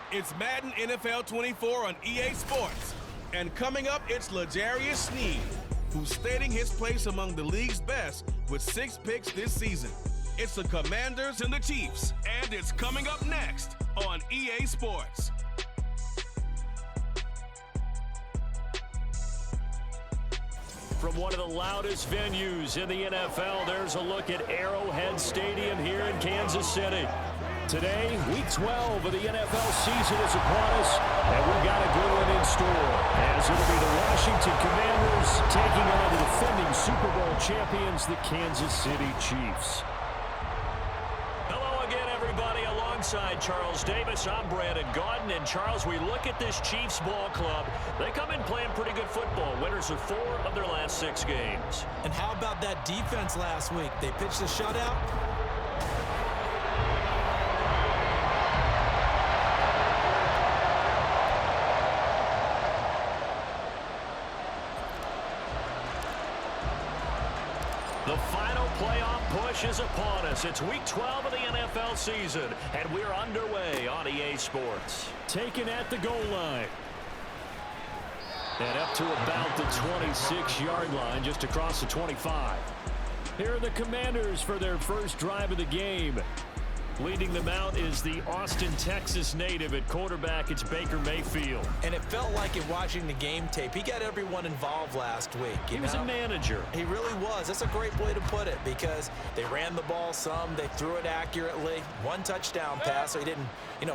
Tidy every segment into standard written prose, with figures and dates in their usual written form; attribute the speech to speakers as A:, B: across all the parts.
A: It's Madden NFL 24 on EA Sports. And coming up, it's L'Jarius Sneed, who's stating his place among the league's best with 6 picks this season. It's the Commanders and the Chiefs, and it's coming up next on EA Sports.
B: From one of the loudest venues in the NFL, there's a look at Arrowhead Stadium here in Kansas City. Today, Week 12 of the NFL season is upon us, and we've got a good one in store, as it'll be the Washington Commanders taking on the defending Super Bowl champions, the Kansas City Chiefs. Hello again, everybody. Alongside Charles Davis, I'm Brandon Gaudin. And Charles, we look at this Chiefs ball club. They come in playing pretty good football. Winners of 4 of their last 6 games.
C: And how about that defense last week? They pitched a shutout.
B: The final playoff push is upon us. It's Week 12 of the NFL season, and we're underway on EA Sports. Taken at the goal line. And up to about the 26-yard line, just across the 25. Here are the Commanders for their first drive of the game. Leading them out is the Austin, Texas native. At quarterback, it's Baker Mayfield.
C: And it felt like in watching the game tape, he got everyone involved last week.
B: He was a manager.
C: He really was. That's a great way to put it, because they ran the ball some, they threw it accurately. 1 touchdown pass, so he didn't,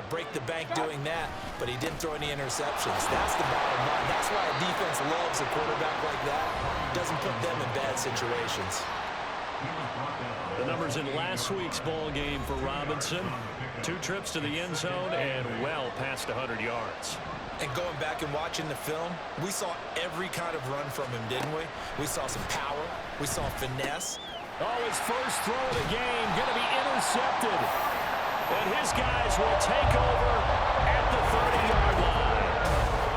C: break the bank doing that, but he didn't throw any interceptions. That's the bottom line. That's why a defense loves a quarterback like that. Doesn't put them in bad situations.
B: The numbers in last week's ball game for Robinson. 2 trips to the end zone and well past 100 yards.
C: And going back and watching the film, we saw every kind of run from him, didn't we? We saw some power. We saw finesse.
B: Oh, his first throw of the game going to be intercepted. And his guys will take over at the 30-yard line.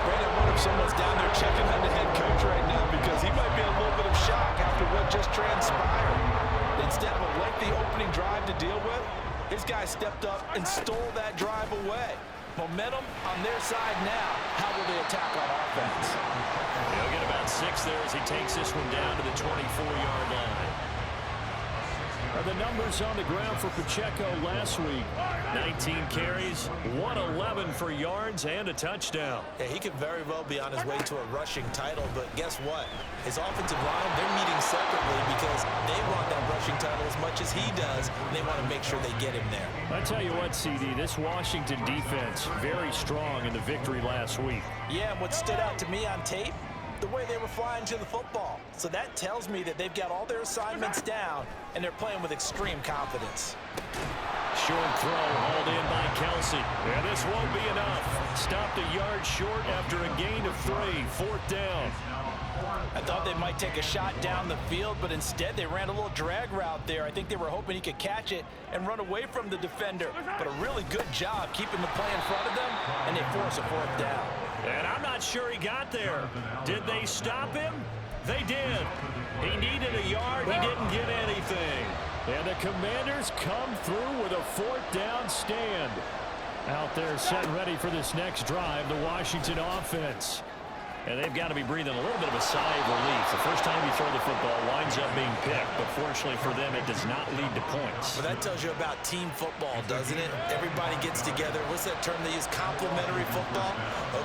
C: Brandon, I wonder if someone's down there checking on the head coach right now, because he might be in a little bit of shock after what just transpired. Instead of a lengthy opening drive to deal with, his guy stepped up and stole that drive away. Momentum on their side now. How will they attack on offense?
B: He'll get about 6 there as he takes this one down to the 24-yard line. The numbers on the ground for Pacheco last week. 19 carries, 111 for yards, and a touchdown.
C: Yeah, he could very well be on his way to a rushing title, but guess what? His offensive line, they're meeting separately because they want that rushing title as much as he does, and they want to make sure they get him there.
B: I tell you what, CD, this Washington defense, very strong in the victory last week.
C: Yeah, and what stood out to me on tape, the way they were flying to the football. So that tells me that they've got all their assignments down, and they're playing with extreme confidence.
B: Short throw hauled in by Kelsey. And this won't be enough. Stopped a yard short after a gain of 3. 4th down.
C: I thought they might take a shot down the field, but instead they ran a little drag route there. I think they were hoping he could catch it and run away from the defender. But a really good job keeping the play in front of them, and they force a 4th down.
B: And I'm not sure he got there. Did they stop him? They did. He needed a yard. He didn't get anything. And the Commanders come through with a 4th down stand. Out there set ready for this next drive, the Washington offense. And they've got to be breathing a little bit of a sigh of relief. The first time you throw the football winds up being picked, but fortunately for them, it does not lead to points.
C: Well, that tells you about team football, doesn't it? Everybody gets together. What's that term they use? Complementary football?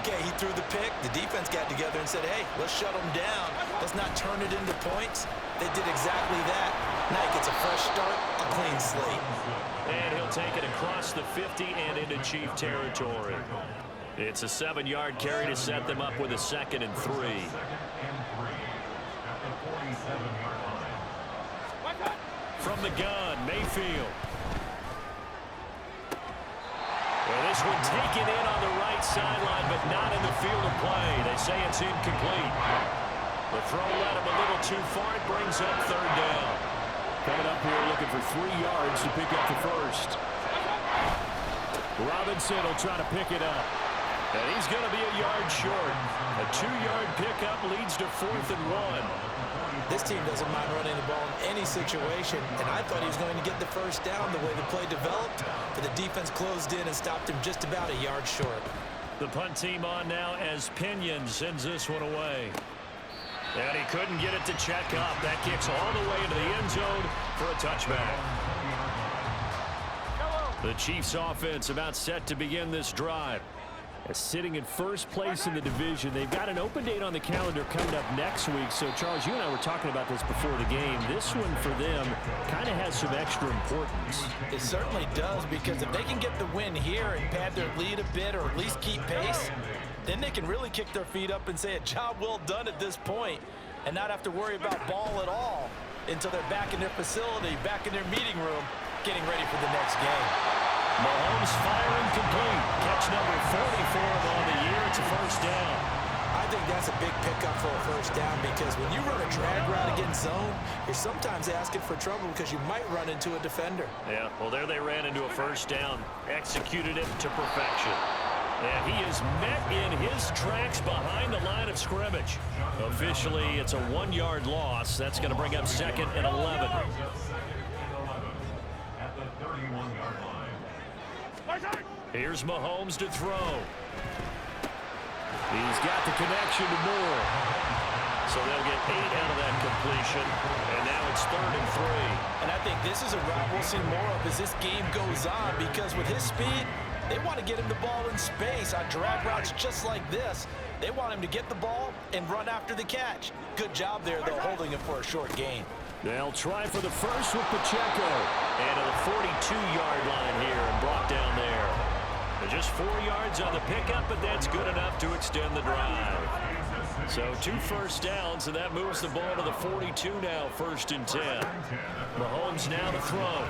C: Okay, he threw the pick. The defense got together and said, hey, let's shut them down. Let's not turn it into points. They did exactly that. Now he gets a fresh start, a clean slate.
B: And he'll take it across the 50 and into Chief territory. It's a 7-yard carry to set them up with a 2nd and 3. From the gun, Mayfield. Well, this one taken in on the right sideline, but not in the field of play. They say it's incomplete. The throw led him a little too far. It brings up 3rd down. Coming up here looking for 3 yards to pick up the first. Robinson will try to pick it up. And he's going to be a yard short. A 2-yard pickup leads to 4th and 1.
C: This team doesn't mind running the ball in any situation, and I thought he was going to get the first down the way the play developed, but the defense closed in and stopped him just about a yard short.
B: The punt team on now as Pinion sends this one away. And he couldn't get it to check up. That kicks all the way into the end zone for a touchback. The Chiefs offense about set to begin this drive. Sitting in first place in the division. They've got an open date on the calendar coming up next week. So, Charles, you and I were talking about this before the game. This one for them kind of has some extra importance.
C: It certainly does, because if they can get the win here and pad their lead a bit or at least keep pace, then they can really kick their feet up and say a job well done at this point and not have to worry about ball at all until they're back in their facility, back in their meeting room, getting ready for the next game.
B: Mahomes firing complete. Catch number 44 on the year. It's a first down.
C: I think that's a big pickup for a first down, because when you run a drag route against zone, you're sometimes asking for trouble because you might run into a defender.
B: Yeah, well, there they ran into a first down. Executed it to perfection. And he is met in his tracks behind the line of scrimmage. Officially, it's a 1-yard loss. That's going to bring up 2nd and 11. Here's Mahomes to throw. He's got the connection to Moore. So they'll get 8 out of that completion. And now it's 3rd and 3.
C: And I think this is a route we'll see more of as this game goes on, because with his speed, they want to get him the ball in space on drag routes just like this. They want him to get the ball and run after the catch. Good job there, though, holding him for a short gain.
B: They'll try for the first with Pacheco. And to the 42-yard line here and brought down there. Just 4 yards on the pickup, but that's good enough to extend the drive. So 2 first downs, and that moves the ball to the 42 now, 1st and 10. Mahomes now to throw.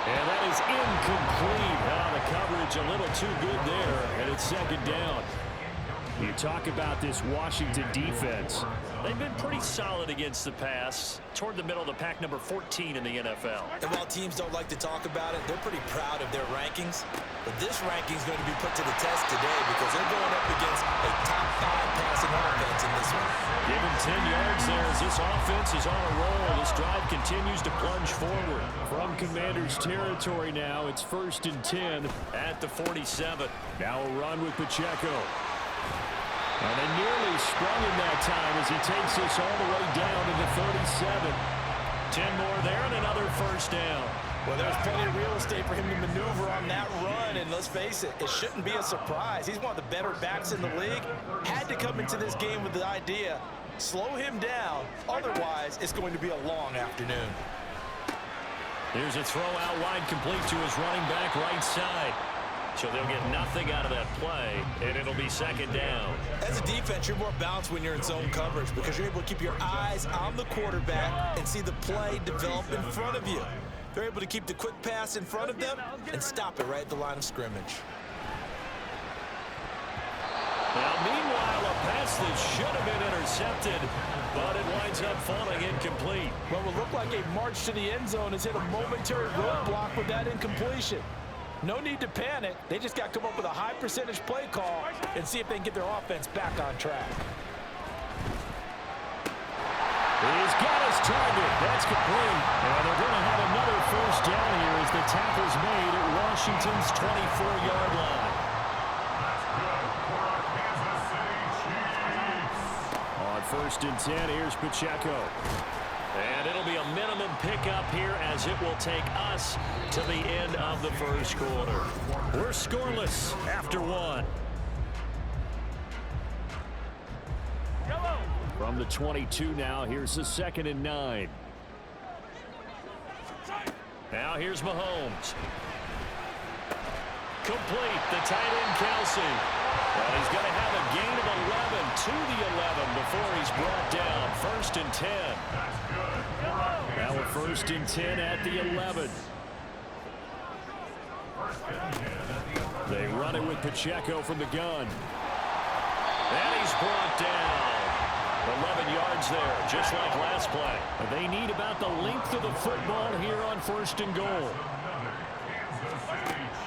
B: And that is incomplete. The coverage a little too good there, and it's 2nd down. You talk about this Washington defense. They've been pretty solid against the pass, toward the middle of the pack, number 14 in the NFL.
C: And while teams don't like to talk about it, they're pretty proud of their rankings. But this ranking is going to be put to the test today, because they're going up against a top 5 passing offense in this one.
B: Given 10 yards there as this offense is on a roll. This drive continues to plunge forward. From Commander's territory now, it's 1st and 10 at the 47. Now a run with Pacheco. And they nearly sprung him that time as he takes this all the way down to the 37. 10 more there and another first down.
C: Well, there's plenty of real estate for him to maneuver on that run, and let's face it, it shouldn't be a surprise. He's one of the better backs in the league. Had to come into this game with the idea, slow him down, otherwise it's going to be a long afternoon.
B: Here's a throw out wide, complete to his running back right side. So they'll get nothing out of that play, and it'll be 2nd down.
C: As a defense, you're more balanced when you're in zone coverage, because you're able to keep your eyes on the quarterback and see the play develop in front of you. They're able to keep the quick pass in front of them and stop it right at the line of scrimmage.
B: Now, meanwhile, a pass that should have been intercepted, but it winds up falling incomplete.
C: What will look like a march to the end zone has hit a momentary roadblock with that incompletion. No need to panic. They just got to come up with a high percentage play call and see if they can get their offense back on track.
B: He's got his target. That's complete. And they're going to have another first down here as the tackle's made at Washington's 24-yard line. On 1st and 10, here's Pacheco. And it'll be a minimum pickup here as it will take us to the end of the first quarter. We're scoreless after 1. From the 22 now, here's the 2nd and 9. Now here's Mahomes. Complete, the tight end Kelsey. Well, he's going to have a gain of 11 to the 11 before he's brought down. 1st and 10. Now a 1st and 10 at the 11. They run it with Pacheco from the gun. And he's brought down. 11 yards there, just like last play. They need about the length of the football here on 1st and goal.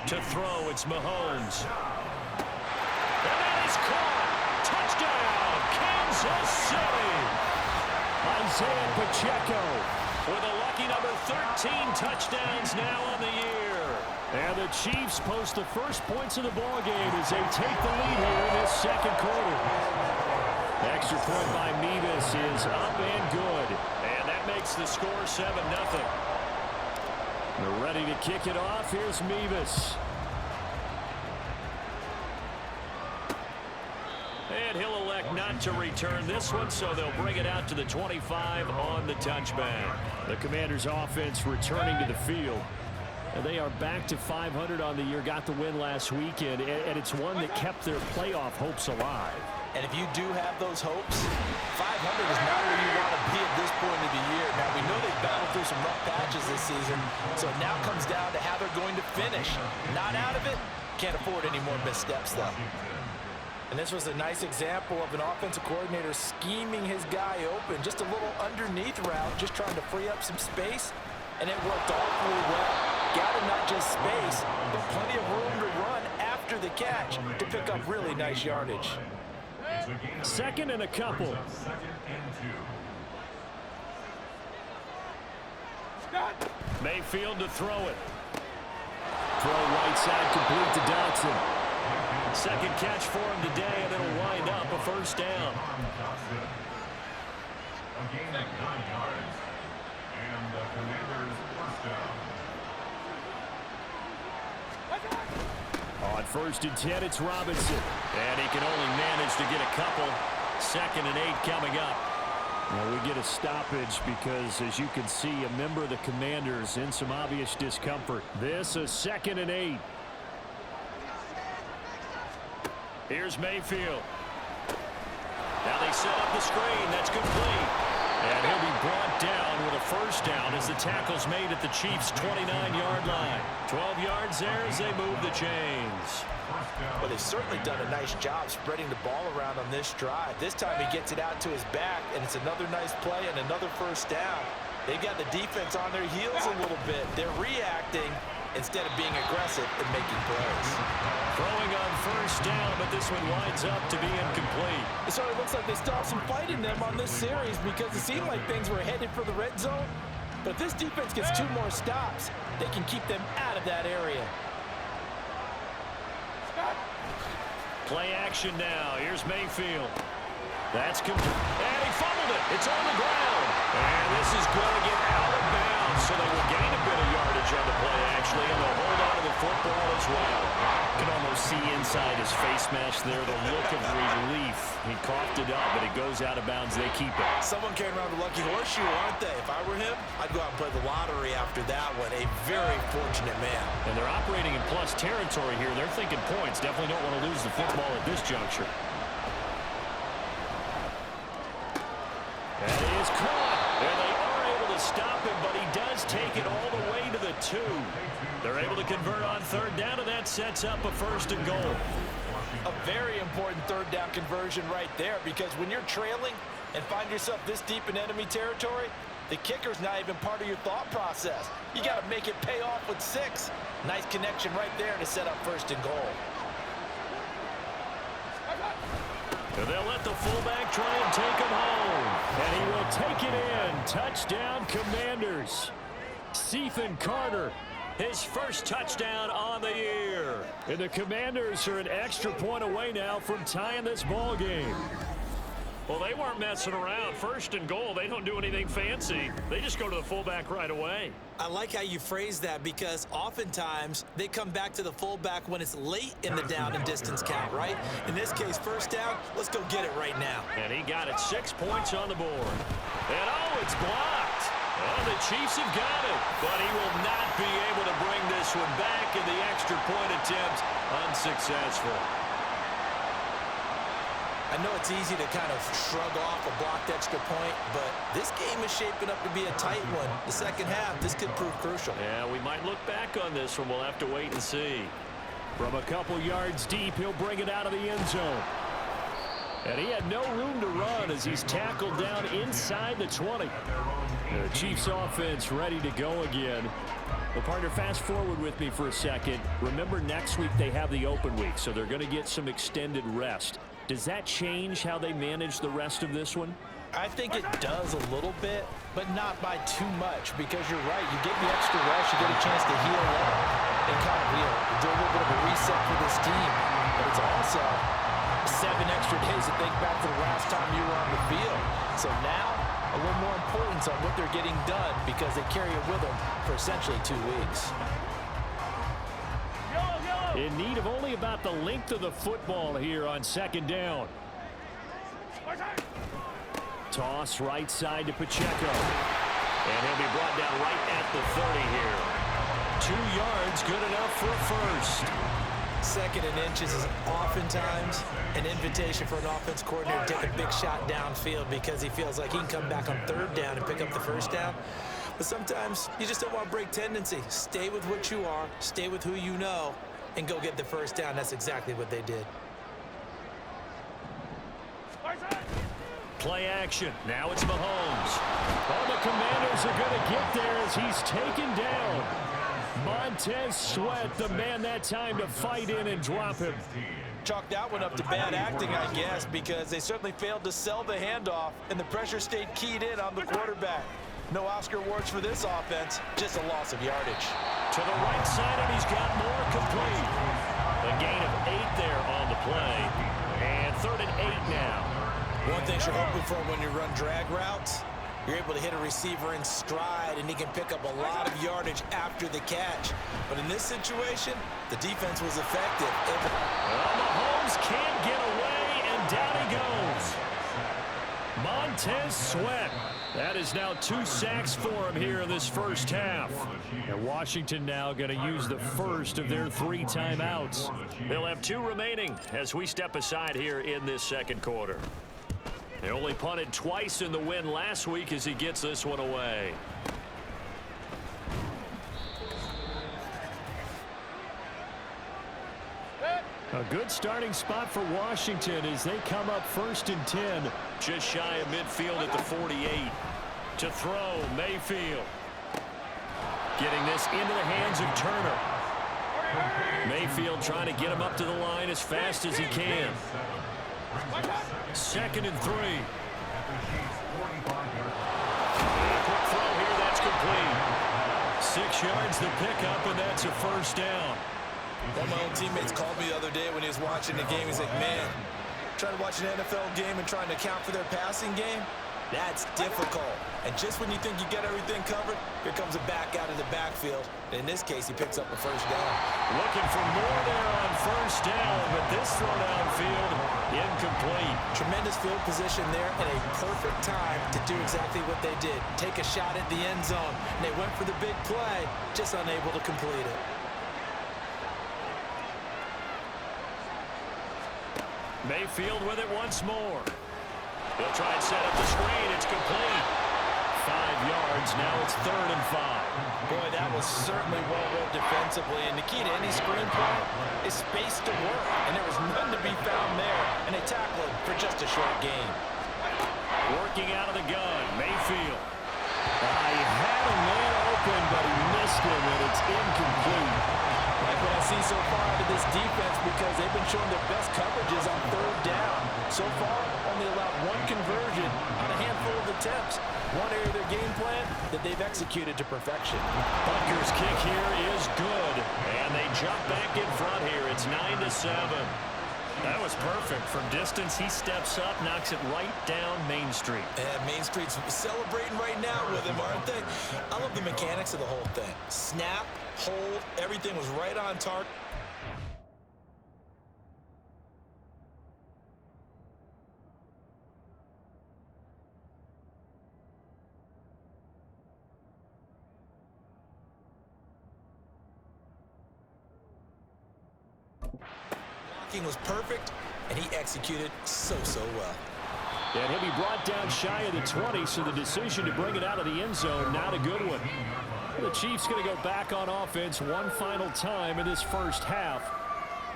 B: To throw, it's Mahomes. And that is caught. Touchdown, Kansas City. Isaiah Pacheco with a lucky number 13 touchdowns now on the year. And the Chiefs post the first points of the ball game as they take the lead here in this second quarter. Extra point by Mevis is up and good. And that makes the score 7-0. They're ready to kick it off. Here's Mevis. And he'll elect not to return this one, so they'll bring it out to the 25 on the touchback. The Commanders' offense returning to the field. And they are back to 500 on the year, got the win last weekend, and it's one that kept their playoff hopes alive.
C: And if you do have those hopes, 500 is not where you want to be at this point of the year. Now, we know they've battled through some rough patches this season, so it now comes down to how they're going to finish. Not out of it, can't afford any more missteps, though. And this was a nice example of an offensive coordinator scheming his guy open. Just a little underneath route, just trying to free up some space, and it worked awfully well. Got him not just space, but plenty of room to run after the catch to pick up really nice yardage.
B: Second and a couple. Mayfield to throw it. Throw right side complete to Dotson. Second catch for him today, and it'll wind up a first down.
D: A gain of 9 yards. And the Commanders first down.
B: On 1st and 10, it's Robinson. And he can only manage to get a couple. 2nd and 8 coming up. Well, we get a stoppage because, as you can see, a member of the Commanders in some obvious discomfort. This is 2nd and 8. Here's Mayfield. Now they set up the screen. That's complete. And he'll be brought down with a first down as the tackle's made at the Chiefs' 29-yard line. 12 yards there as they move the chains.
C: Well, they've certainly done a nice job spreading the ball around on this drive. This time he gets it out to his back, and it's another nice play and another first down. They've got the defense on their heels a little bit. They're reacting instead of being aggressive and making plays.
B: Throwing on first down, but this one winds up to be incomplete.
C: It sort of looks like they still have some fight in them on this series because it seemed like things were headed for the red zone. But if this defense gets 2 more stops, they can keep them out of that area.
B: Play action now. Here's Mayfield. That's complete. And he fumbled it. It's on the ground. And this is going to get out of bounds, so they will gain a bit of yardage on the play, actually, and they'll hold on to the football as well. You can almost see inside his face mask there the look of relief. He coughed it up, but it goes out of bounds. They keep it.
C: Someone carrying around the lucky horseshoe, aren't they? If I were him, I'd go out and play the lottery after that one. A very fortunate man.
B: And they're operating in plus territory here. They're thinking points. Definitely don't want to lose the football at this juncture. That is caught. And they are able to stop him, but he does take it all the way to the 2. They're able to convert on 3rd down, and that sets up a 1st and goal.
C: A very important 3rd down conversion right there, because when you're trailing and find yourself this deep in enemy territory, the kicker's not even part of your thought process. You got to make it pay off with 6. Nice connection right there to set up 1st and goal.
B: And they'll let the fullback try and take him home. And he will take it in. Touchdown, Commanders. Stephen Carter, his first touchdown on the year. And the Commanders are an extra point away now from tying this ball game. Well, they weren't messing around. 1st and goal, they don't do anything fancy. They just go to the fullback right away.
E: I like how you phrase that, because oftentimes they come back to the fullback when it's late in the down and distance count, right? In this case, 1st down, let's go get it right now.
B: And he got it. 6 points on the board. And oh, it's blocked. Well, the Chiefs have got it, but he will not be able to bring this one back, and the extra point attempt unsuccessful.
C: I know it's easy to kind of shrug off a blocked extra point, but this game is shaping up to be a tight one. The second half, this could prove crucial.
B: Yeah, we might look back on this one. We'll have to wait and see. From a couple yards deep, he'll bring it out of the end zone. And he had no room to run as he's tackled down inside the 20. The Chiefs offense ready to go again. Well, partner, fast forward with me for a second. Remember, next week they have the open week, so they're going to get some extended rest. Does that change how they manage the rest of this one?
E: I think it does a little bit, but not by too much, because you're right. You get the extra rest, you get a chance to heal up and kind of do a little bit of a reset for this team. But it's also 7 extra days to think back to the last time you were on the field. So now, a little more importance on what they're getting done because they carry it with them for essentially 2 weeks.
B: In need of only about the length of the football here on second down. Toss right side to Pacheco. And he'll be brought down right at the 30 here. 2 yards, good enough for a first.
E: 2nd and inches is oftentimes an invitation for an offense coordinator to take a big shot downfield because he feels like he can come back on 3rd down and pick up the 1st down. But sometimes you just don't want to break tendency. Stay with what you are, stay with who you know, and go get the 1st down. That's exactly what they did.
B: Play action. Now it's Mahomes. Oh, the Commanders are going to get there as he's taken down. Montez Sweat, the man that time to fight in and drop him.
E: Chalk that one up to bad acting, I guess, because they certainly failed to sell the handoff, and the pressure stayed keyed in on the quarterback. No Oscar awards for this offense, just a loss of yardage.
B: To the right side, and he's got more complete. A gain of 8 there on the play. And 3rd and 8 now.
E: One thing you're hoping for when you run drag routes, you're able to hit a receiver in stride, and he can pick up a lot of yardage after the catch. But in this situation, the defense was effective.
B: Well, Mahomes can't get away, and down he goes. Montez Sweat. That is now 2 sacks for him here in this first half. And Washington now going to use the first of their 3 timeouts. They'll have 2 remaining as we step aside here in this second quarter. They only punted twice in the win last week as he gets this one away. A good starting spot for Washington as they come up 1st and 10. Just shy of midfield at the 48. To throw, Mayfield. Getting this into the hands of Turner. Mayfield trying to get him up to the line as fast as he can. 2nd and 3. Quick throw here, that's complete. 6 yards the pickup, and that's a first down.
E: One of my old teammates called me the other day when he was watching the game. He's like, man, trying to watch an NFL game and trying to account for their passing game, that's difficult. And just when you think you get everything covered, here comes a back out of the backfield. And in this case, he picks up a first down.
B: Looking for more there on first down, but this throw downfield, incomplete.
E: Tremendous field position there and a perfect time to do exactly what they did. Take a shot at the end zone. And they went for the big play, just unable to complete it.
B: Mayfield with it once more. He'll try and set up the screen. It's complete. 5 yards. Now it's 3rd and 5.
E: Boy, that was certainly well read defensively. And the key to any screen play is space to work. And there was none to be found there. And they tackled for just a short gain.
B: Working out of the gun. Mayfield. He had a man open, but he missed him, and it's incomplete.
E: Like what I see so far out of this defense, because they've been showing their best coverages on 3rd down. So far, only allowed 1 conversion on a handful of attempts. One area of their game plan that they've executed to perfection.
B: Butker's kick here is good, and they jump back in front here. It's 9-7. That was perfect. From distance, he steps up, knocks it right down Main Street.
E: And Main Street's celebrating right now with him, aren't they? I love the mechanics of the whole thing. Snap, hold, everything was right on target. Was perfect, and he executed so well.
B: And he'll be brought down shy of the 20, so the decision to bring it out of the end zone, not a good one. The Chiefs going to go back on offense one final time in this first half.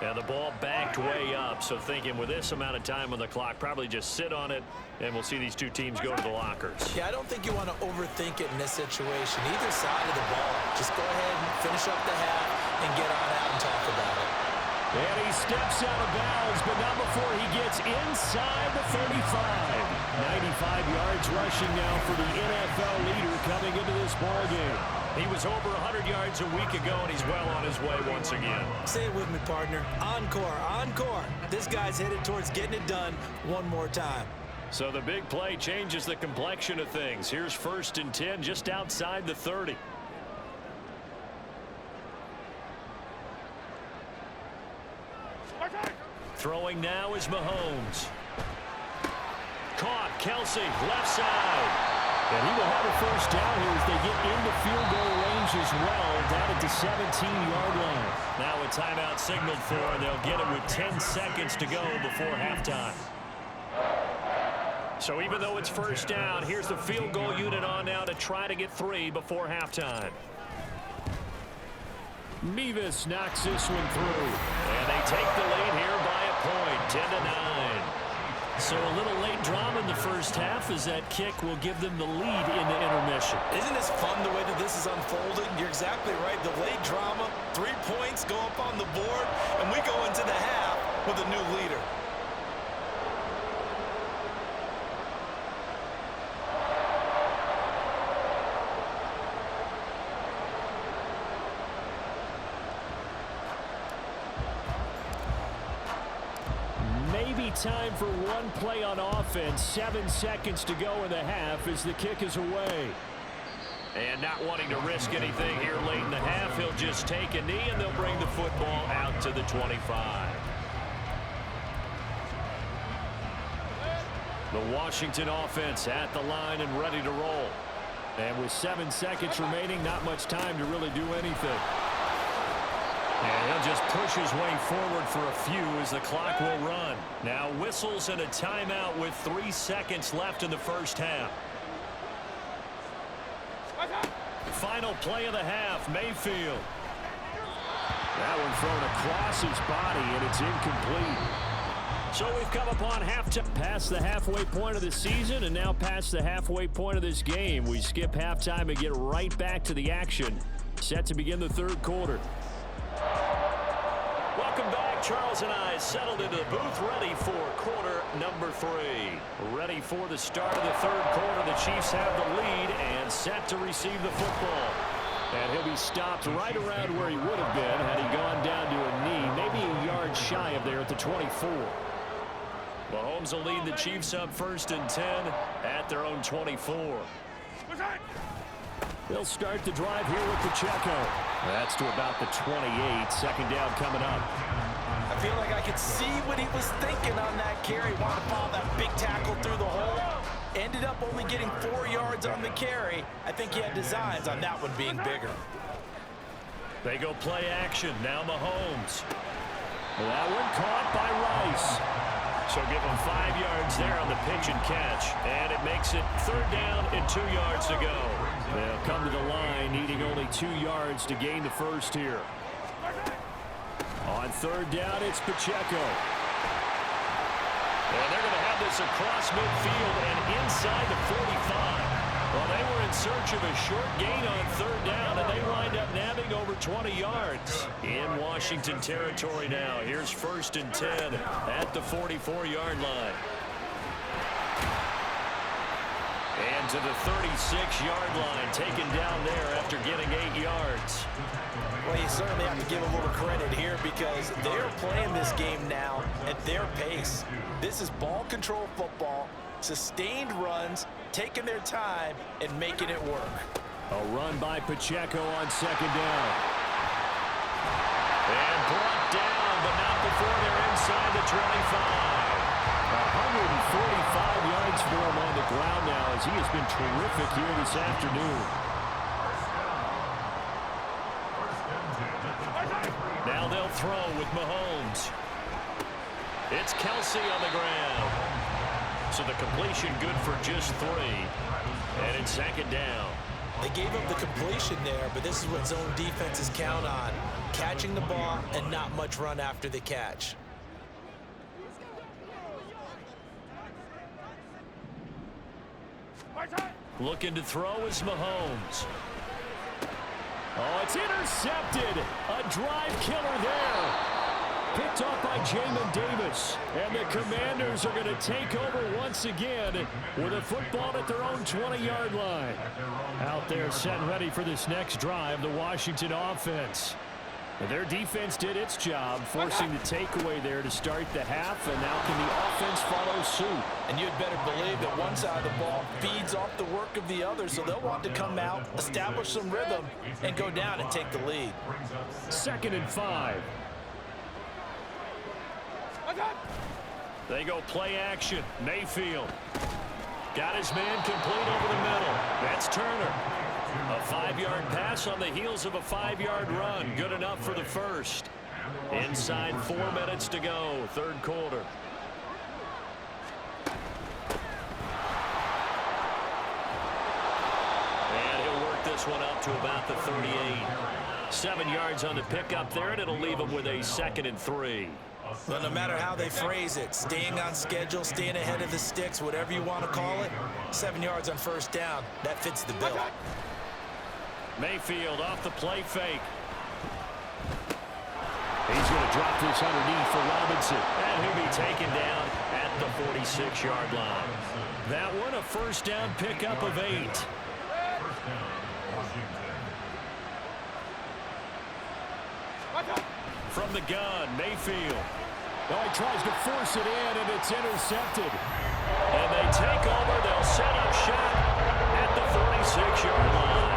B: And the ball backed way up, so thinking with this amount of time on the clock, probably just sit on it, and we'll see these two teams go to the lockers.
E: Yeah, I don't think you want to overthink it in this situation. Either side of the ball, just go ahead and finish up the half and get on out and talk about it.
B: And he steps out of bounds, but not before he gets inside the 35. 95 yards rushing now for the NFL leader coming into this ballgame. He was over 100 yards a week ago, and he's well on his way once again.
E: Say it with me, partner. Encore, encore. This guy's headed towards getting it done one more time.
B: So the big play changes the complexion of things. Here's 1st and 10 just outside the 30. Throwing now is Mahomes. Caught, Kelsey, left side. And he will have a first down here as they get into field goal range as well, down at the 17-yard line. Now a timeout signaled for, and they'll get it with 10 seconds to go before halftime. So even though it's first down, here's the field goal unit on now to try to get 3 before halftime. Mevis knocks this one through. And they take the lead here by a point, 10-9. So a little late drama in the first half as that kick will give them the lead in the intermission.
E: Isn't this fun the way that this is unfolding? You're exactly right. The late drama, 3 points go up on the board, and we go into the half with a new leader.
B: Time for one play on offense. 7 seconds to go in the half as the kick is away. And not wanting to risk anything here late in the half, he'll just take a knee and they'll bring the football out to the 25. The Washington offense at the line and ready to roll. And with 7 seconds remaining, not much time to really do anything. And he'll just push his way forward for a few as the clock will run. Now whistles and a timeout with 3 seconds left in the first half. Final play of the half, Mayfield. That one thrown across his body, and it's incomplete. So we've come upon halftime, past the halfway point of the season, and now past the halfway point of this game. We skip halftime and get right back to the action. Set to begin the third quarter. Welcome back. Charles and I settled into the booth, ready for quarter number 3. Ready for the start of the third quarter. The Chiefs have the lead and set to receive the football. And he'll be stopped right around where he would have been had he gone down to a knee, maybe a yard shy of there at the 24. Mahomes will lead the Chiefs up 1st and 10 at their own 24. They'll start the drive here with Pacheco. That's to about the 28. Second down coming up.
E: I feel like I could see what he was thinking on that carry. Wanted to follow that big tackle through the hole. Ended up only getting 4 yards on the carry. I think he had designs on that one being bigger.
B: They go play action. Now Mahomes. That one caught by Rice. So give him 5 yards there on the pitch and catch. And it makes it 3rd down and 2 yards to go. They'll come to the line needing only 2 yards to gain the first here. On 3rd down, it's Pacheco. And they're going to have this across midfield and inside the 45. Well, they were in search of a short gain on 3rd down, and they wind up nabbing over 20 yards in Washington territory now. Here's 1st and 10 at the 44-yard line. And to the 36-yard line, taken down there after getting 8 yards.
E: Well, you certainly have to give a little credit here because they're playing this game now at their pace. This is ball control football, sustained runs, taking their time and making it work.
B: A run by Pacheco on 2nd down. And brought down, but not before they're inside the 25. 145 yards for him on the ground now as he has been terrific here this afternoon. Now they'll throw with Mahomes. It's Kelsey on the ground. So the completion good for just 3. And it's 2nd down.
E: They gave up the completion there, but this is what zone defenses count on. catching the ball and not much run after the catch.
B: Looking to throw is Mahomes. Oh, it's intercepted. A drive killer there. Picked off by Jamin Davis. And the Commanders are going to take over once again with a football at their own 20-yard line. Out there set and ready for this next drive, the Washington offense. Their defense did its job, forcing the takeaway there to start the half, and now can the offense follow suit?
E: And you'd better believe that one side of the ball feeds off the work of the other, so they'll want to come out, establish some rhythm, and go down and take the lead.
B: 2nd and 5. They go play action. Mayfield. Got his man complete over the middle. That's Turner. A 5-yard pass on the heels of a 5-yard run. Good enough for the first. Inside 4 minutes to go, third quarter. And he'll work this one up to about the 38. 7 yards on the pickup there, and it'll leave him with a 2nd and 3.
E: But no matter how they phrase it, staying on schedule, staying ahead of the sticks, whatever you want to call it, 7 yards on first down, that fits the bill.
B: Mayfield off the play fake. He's going to drop this underneath for Robinson. And he'll be taken down at the 46-yard line. That one a first down pickup of 8. From the gun, Mayfield. Oh, he tries to force it in, and it's intercepted. And they take over. They'll set up shop at the 46-yard line.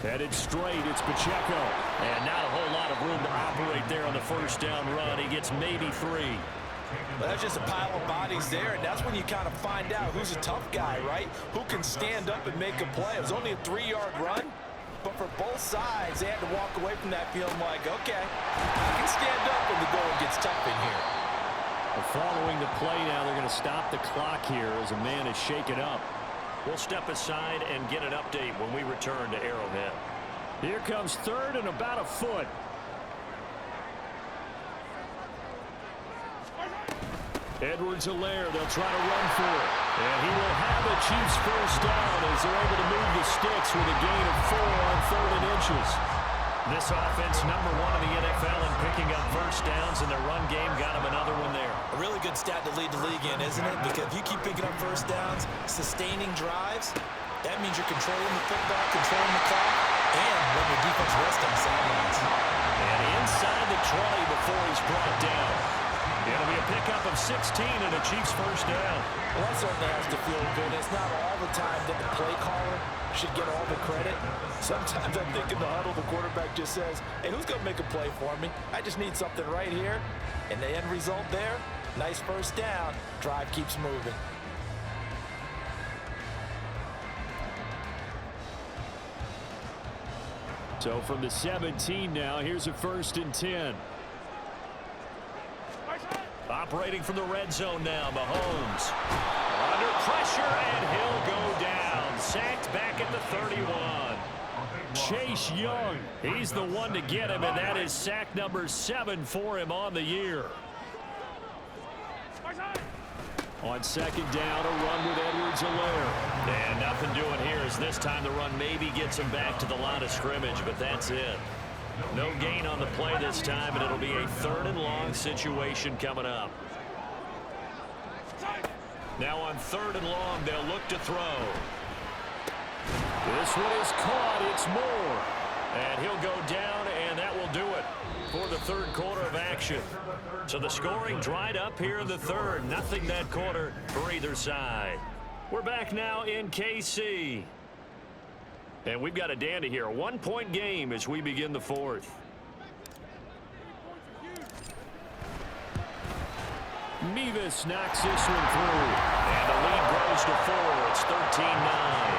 B: Headed straight, it's Pacheco. And not a whole lot of room to operate there on the first down run. He gets maybe 3.
E: Well, that's just a pile of bodies there, and that's when you kind of find out who's a tough guy, right? Who can stand up and make a play. It was only a 3-yard run, but for both sides, they had to walk away from that feeling like, okay, I can stand up when the going gets tough in here.
B: Well, following the play now, they're going to stop the clock here as a man is shaken up. We'll step aside and get an update when we return to Arrowhead. Here comes 3rd and about a foot. Edwards-Helaire, they'll try to run for it. And he will have the Chiefs first down as they're able to move the sticks with a gain of 4 on 3rd and inches. This offense, #1 in the NFL in picking up first downs, and their run game got him another one there.
E: A really good stat to lead the league in, isn't it? Because if you keep picking up first downs, sustaining drives, that means you're controlling the football, controlling the clock, and letting your defense rest on the sidelines.
B: And inside the 20 before he's brought down. It'll be a pickup of 16 and a Chiefs first down.
E: Well, that certainly has to feel good. It's not all the time that the play caller should get all the credit. Sometimes I think in the huddle, the quarterback just says, hey, who's going to make a play for me? I just need something right here. And the end result there, nice first down. Drive keeps moving.
B: So from the 17 now, here's a 1st and 10. Operating from the red zone now, Mahomes. Under pressure, and he'll go down. Sacked back at the 31. Chase Young, he's the one to get him, and that is sack number 7 for him on the year. On 2nd down, a run with Edwards-Helaire. And nothing doing here as this time the run maybe gets him back to the line of scrimmage, but that's it. No gain on the play this time, and it'll be a 3rd and long situation coming up. Now on 3rd and long, they'll look to throw. This one is caught. It's Moore. And he'll go down, and that will do it for the 3rd quarter of action. So the scoring dried up here in the 3rd. Nothing that quarter for either side. We're back now in KC. And we've got a dandy here. A 1-point game as we begin the 4th. Mevis knocks this one through. And the lead grows to 4. It's 13-9.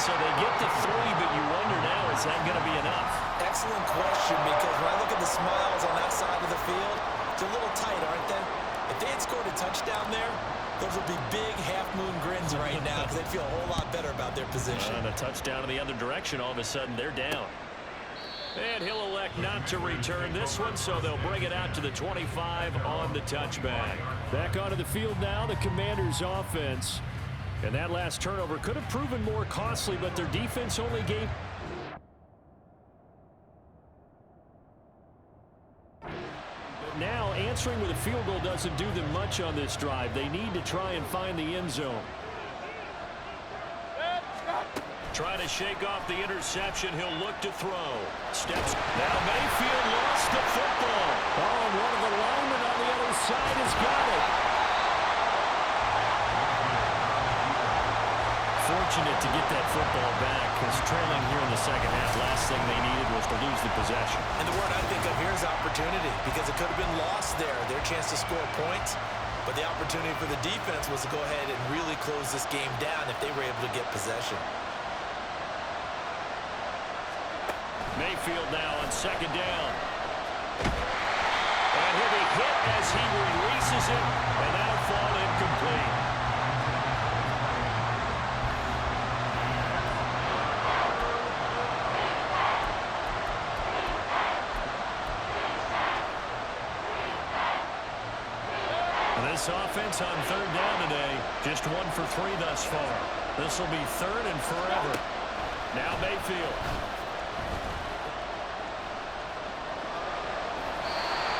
B: So they get to 3, but you wonder now, is that going to be enough?
E: Excellent question, because when I look at the smiles on that side of the field, it's a little tight, aren't they? If they had scored a touchdown there, Those would be big half-moon grins right now because they'd feel a whole lot better about their position.
B: And a touchdown in the other direction, all of a sudden they're down. And he'll elect not to return this one, so they'll bring it out to the 25 on the touchback. Back onto the field now, the Commanders' offense. And that last turnover could have proven more costly, but their defense only gave... But now, answering with a field goal doesn't do them much on this drive. They need to try and find the end zone. Trying to shake off the interception. He'll look to throw. Steps. Now Mayfield lost the football. Oh, and one of the linemen on the other side has got it. Fortunate to get that football back because trailing here in the second half, last thing they needed was to lose the possession.
E: And the word I think of here is opportunity because it could have been lost there, their chance to score points. But the opportunity for the defense was to go ahead and really close this game down if they were able to get possession.
B: Mayfield now on second down. And he'll be hit as he releases it, and that'll fall incomplete. This offense on third down today, just 1 for 3 thus far. This will be third and forever. Now Mayfield.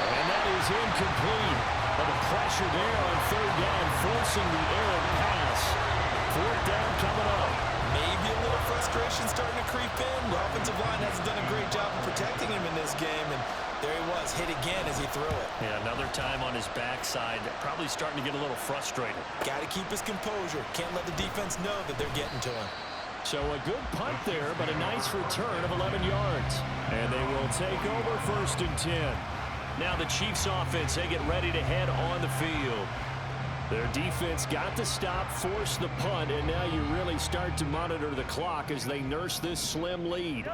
B: And that is incomplete. But the pressure there on third down, forcing the errant pass. Fourth down coming up.
E: Maybe a little frustration starting to creep in. The offensive line hasn't done a great job of protecting him in this game, and there he was, hit again as he threw it.
B: Yeah, another time on his backside, probably starting to get a little frustrated.
E: Got to keep his composure. Can't let the defense know that they're getting to him.
B: So a good punt there, but a nice return of 11 yards. And they will take over first and 10. Now the Chiefs offense, they get ready to head on the field. Their defense got the stop, forced the punt, and now you really start to monitor the clock as they nurse this slim lead.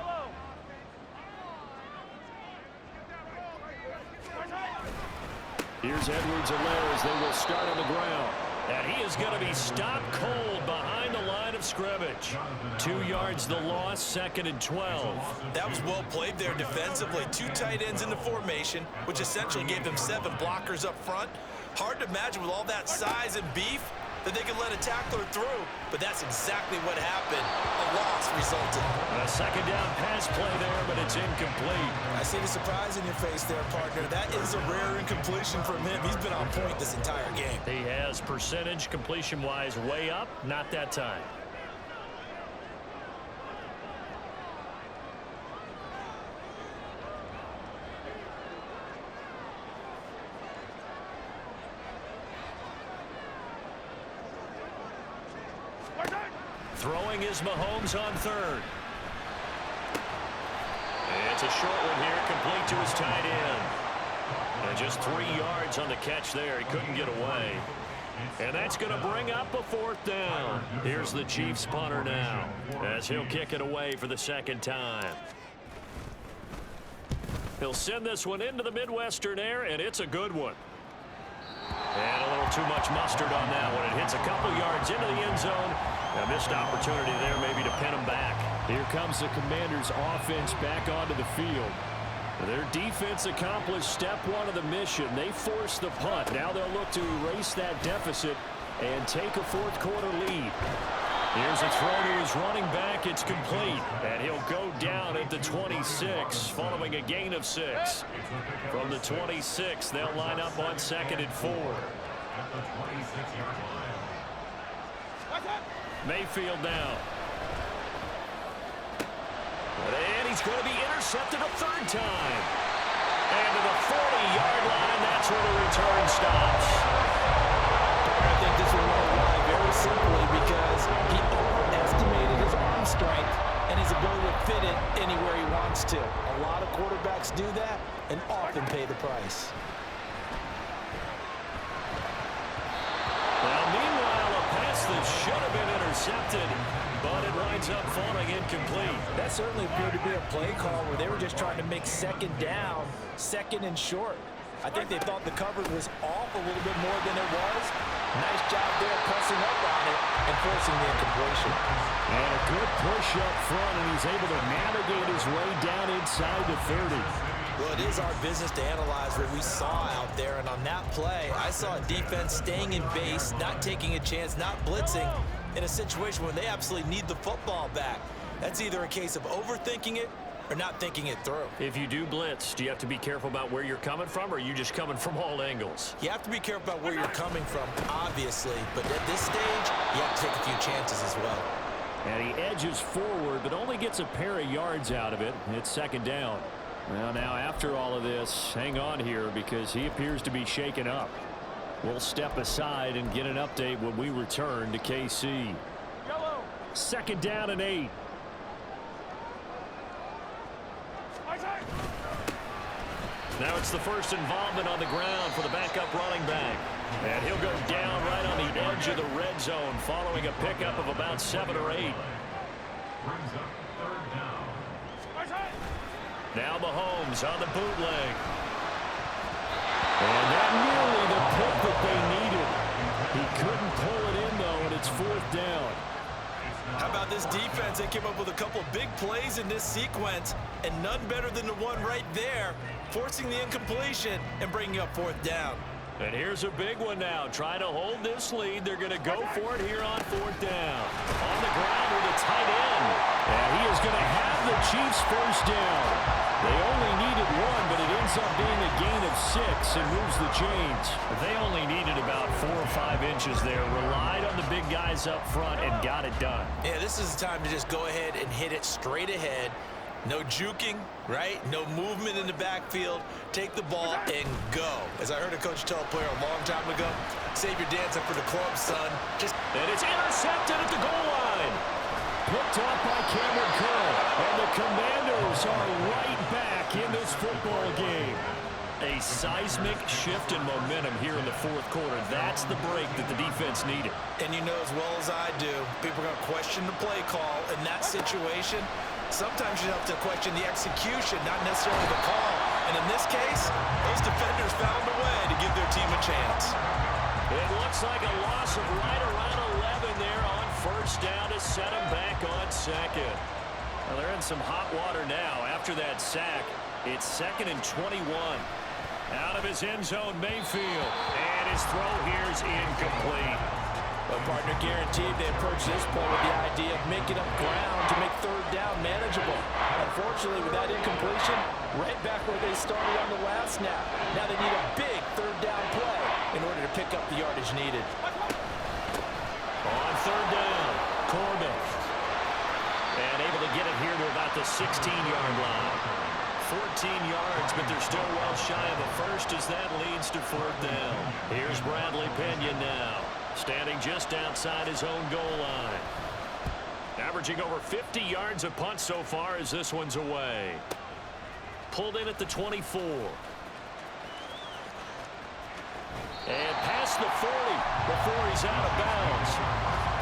B: Here's Edwards-Helaire as they will start on the ground. And he is going to be stopped cold behind the line of scrimmage. 2 yards the loss, second and 12.
E: That was well played there defensively. 2 tight ends in the formation, which essentially gave them 7 blockers up front. Hard to imagine with all that size and beef that they could let a tackler through, but that's exactly what happened. A loss resulted.
B: A second down pass play there, but it's incomplete.
E: I see the surprise in your face there, partner. That is a rare incompletion from him. He's been on point this entire game.
B: He has percentage completion-wise way up, not that time. Throwing is Mahomes on third. And it's a short one here, complete to his tight end. And just 3 yards on the catch there. He couldn't get away. And that's going to bring up a fourth down. Here's the Chiefs punter now as he'll kick it away for the second time. He'll send this one into the Midwestern air, and it's a good one. And a little too much mustard on that one. It hits a couple yards into the end zone. A missed opportunity there maybe to pin him back. Here comes the Commanders' offense back onto the field. Their defense accomplished step 1 of the mission. They forced the punt. Now they'll look to erase that deficit and take a fourth quarter lead. Here's a throw to his running back. It's complete. And he'll go down at the 26 following a gain of 6. From the 26, they'll line up on second and 4. Mayfield now. And he's going to be intercepted a third time. And to the 40-yard line, that's where the return stops.
E: I think this will run wide very simply because he overestimated his arm strength and his ability to fit it anywhere he wants to. A lot of quarterbacks do that and often pay the price.
B: Well, meanwhile, a pass that should have been intercepted, but it winds up falling incomplete.
E: That certainly appeared to be a play call where they were just trying to make second down, second and short. I think they thought the coverage was off a little bit more than it was. Nice job there pressing up on it and forcing the incompletion.
B: And a good push up front, and he's able to navigate his way down inside the 30.
E: Well, it is our business to analyze what we saw out there, and on that play, I saw a defense staying in base, not taking a chance, not blitzing, in a situation where they absolutely need the football back. That's either a case of overthinking it or not thinking it through.
B: If you do blitz, do you have to be careful about where you're coming from, or are you just coming from all angles?
E: You have to be careful about where you're coming from, obviously, but at this stage, you have to take a few chances as well.
B: And he edges forward, but only gets a pair of yards out of it. It's second down. Well, now after all of this, hang on here because he appears to be shaken up. We'll step aside and get an update when we return to KC. Second down and 8. Now it's the first involvement on the ground for the backup running back. And he'll go down right on the edge of the red zone following a pickup of about 7 or 8.
D: Brings up third down.
B: Now Mahomes on the bootleg. And that nearly the pick that they needed. He couldn't pull it in, though, and it's fourth down.
E: How about this defense? They came up with a couple big plays in this sequence, and none better than the one right there, forcing the incompletion and bringing up fourth down.
B: And here's a big one now. Trying to hold this lead. They're going to go for it here on fourth down. On the ground with a tight end. And he is going to have the Chiefs first down. They only needed one, but it ends up being a gain of 6 and moves the chains. They only needed about 4 or 5 inches there. Relied on the big guys up front and got it done.
E: Yeah, this is the time to just go ahead and hit it straight ahead. No juking, right? No movement in the backfield. Take the ball and go. As I heard a coach tell a player a long time ago, save your dancing for the club, son.
B: And it's intercepted at the goal line. Picked up by Cameron Curl. And the Commanders are right back in this football game. A seismic shift in momentum here in the fourth quarter. That's the break that the defense needed.
E: And you know as well as I do, people are going to question the play call in that situation. Sometimes you have to question the execution, not necessarily the call. And in this case, those defenders found a way to give their team a chance.
B: It looks like a loss of right around 11 there on first down to set them back on second. Well, they're in some hot water now after that sack. It's 2nd and 21. Out of his end zone, Mayfield. And his throw here is incomplete.
E: But partner guaranteed they approach this point with the idea of making up ground to make third down manageable. Unfortunately, with that incompletion, right back where they started on the last snap. Now they need a big third down play in order to pick up the yardage needed.
B: On third down, Corbin. And able to get it here to about the 16-yard line. 14 yards, but they're still well shy of a first as that leads to fourth down. Here's Bradley Pinion now, standing just outside his own goal line. Averaging over 50 yards a punt so far as this one's away. Pulled in at the 24. And past the 40 before he's out of bounds.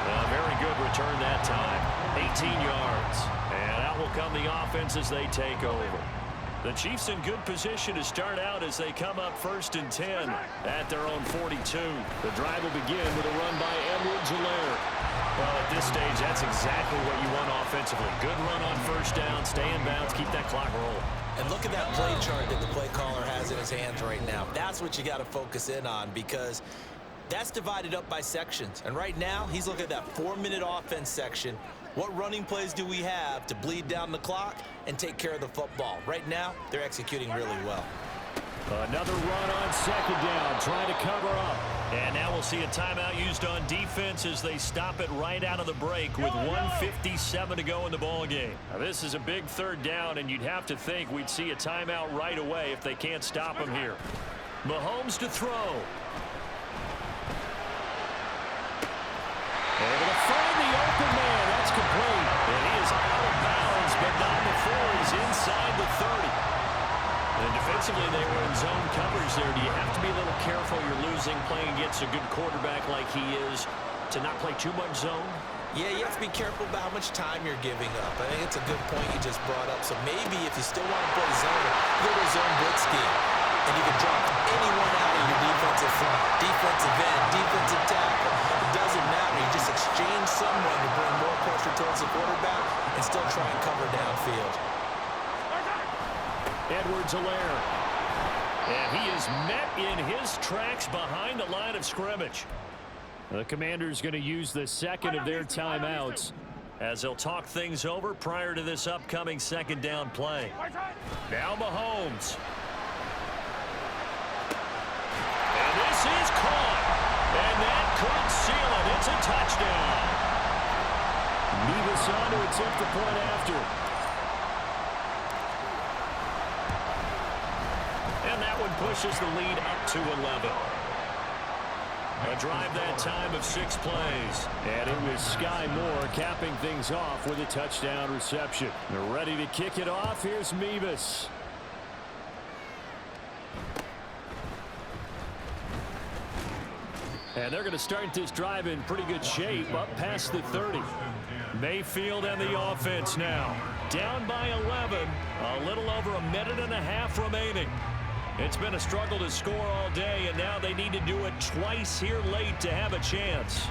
B: A very good return that time. 18 yards. And out will come the offense as they take over. The Chiefs in good position to start out as they come up 1st and 10 at their own 42. The drive will begin with a run by Edwards-Helaire. Well, at this stage, that's exactly what you want offensively. Good run on first down, stay in bounds, keep that clock rolling.
E: And look at that play chart that the play caller has in his hands right now. That's what you got to focus in on because that's divided up by sections. And right now, he's looking at that 4-minute offense section. What running plays do we have to bleed down the clock and take care of the football? Right now, they're executing really well.
B: Another run on second down, trying to cover up. And now we'll see a timeout used on defense as they stop it right out of the break with 1:57 to go in the ballgame. Now, this is a big third down, and you'd have to think we'd see a timeout right away if they can't stop him here. Mahomes to throw. Able to find the open man. That's complete. And he is out of bounds, but not before he's inside the 30. And defensively, they were in zone coverage there. Do you have to be a little careful? You're losing, playing against a good quarterback like he is, to not play too much zone?
E: Yeah, you have to be careful about how much time you're giving up. I think it's a good point you just brought up. So maybe if you still want to play zone, go to a zone blitz scheme. and you can drop anyone out of your defensive front, defensive end, defensive tackle. It doesn't matter. You just exchange someone to bring more pressure towards the quarterback and still try and cover downfield.
B: Edwards-Helaire. And he is met in his tracks behind the line of scrimmage. The Commanders going to use the second of their timeouts as they'll talk things over prior to this upcoming second down play. Now Mahomes. And this is caught. And that could seal it. It's a touchdown. Nevis on to attempt the point after. And that one pushes the lead up to 11. A drive that time of 6 plays. And it was Sky Moore capping things off with a touchdown reception. They're ready to kick it off. Here's Mevis. And they're going to start this drive in pretty good shape up past the 30. Mayfield and the offense now. Down by 11. A little over a minute and a half remaining. It's been a struggle to score all day, and now they need to do it twice here late to have a chance.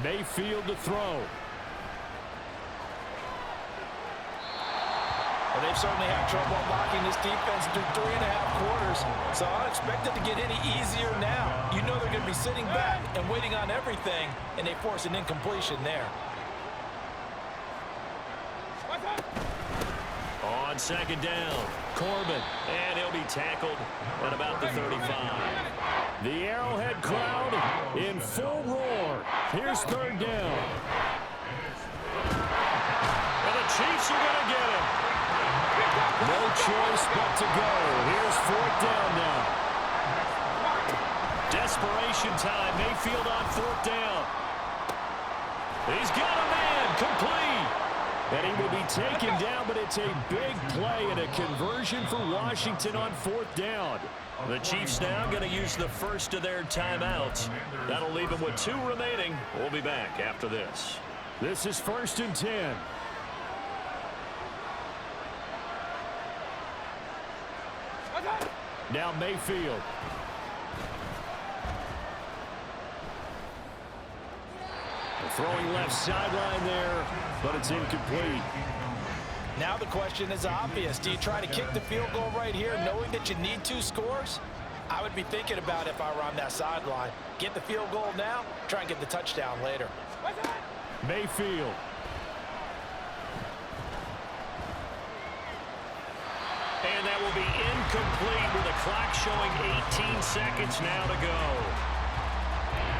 B: Mayfield to throw.
E: Well, they've certainly had trouble unlocking this defense through 3.5 quarters, so I don't expect it to get any easier now. You know they're going to be sitting back and waiting on everything, and they force an incompletion there.
B: On second down, Corbin, and he'll be tackled at about the 35. The Arrowhead crowd in full roar. Here's third down. And the Chiefs are going to get him. No choice but to go. Here's fourth down now. Desperation time. Mayfield on fourth down. He's got a man. Complete. And he will be taken down, but it's a big play and a conversion for Washington on fourth down. The Chiefs now going to use the first of their timeouts. That'll leave them with 2 remaining. We'll be back after this. This is 1st and 10. Now Mayfield. Throwing left sideline there, but it's incomplete.
E: Now the question is obvious. Do you try to kick the field goal right here knowing that you need 2 scores? I would be thinking about it if I were on that sideline. Get the field goal now, try and get the touchdown later.
B: Mayfield. And that will be incomplete with the clock showing 18 seconds now to go.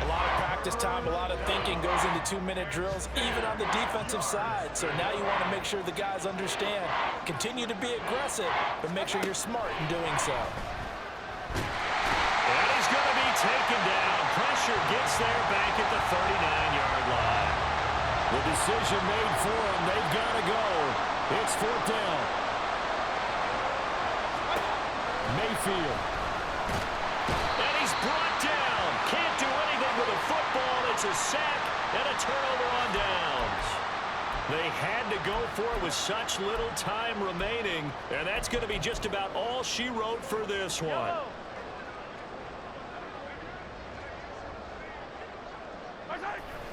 E: A lot of practice time, a lot of thinking goes into 2-minute drills, even on the defensive side. So now you want to make sure the guys understand. Continue to be aggressive, but make sure you're smart in doing so.
B: And he's going to be taken down. Pressure gets there back at the 39-yard line. The decision made for him. They've got to go. It's fourth down. Mayfield. And he's brought down. Can't do anything with a football. It's a sack and a turnover on downs. They had to go for it with such little time remaining, and that's going to be just about all she wrote for this one.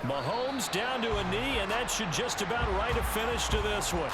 B: Mahomes down to a knee, and that should just about write a finish to this one.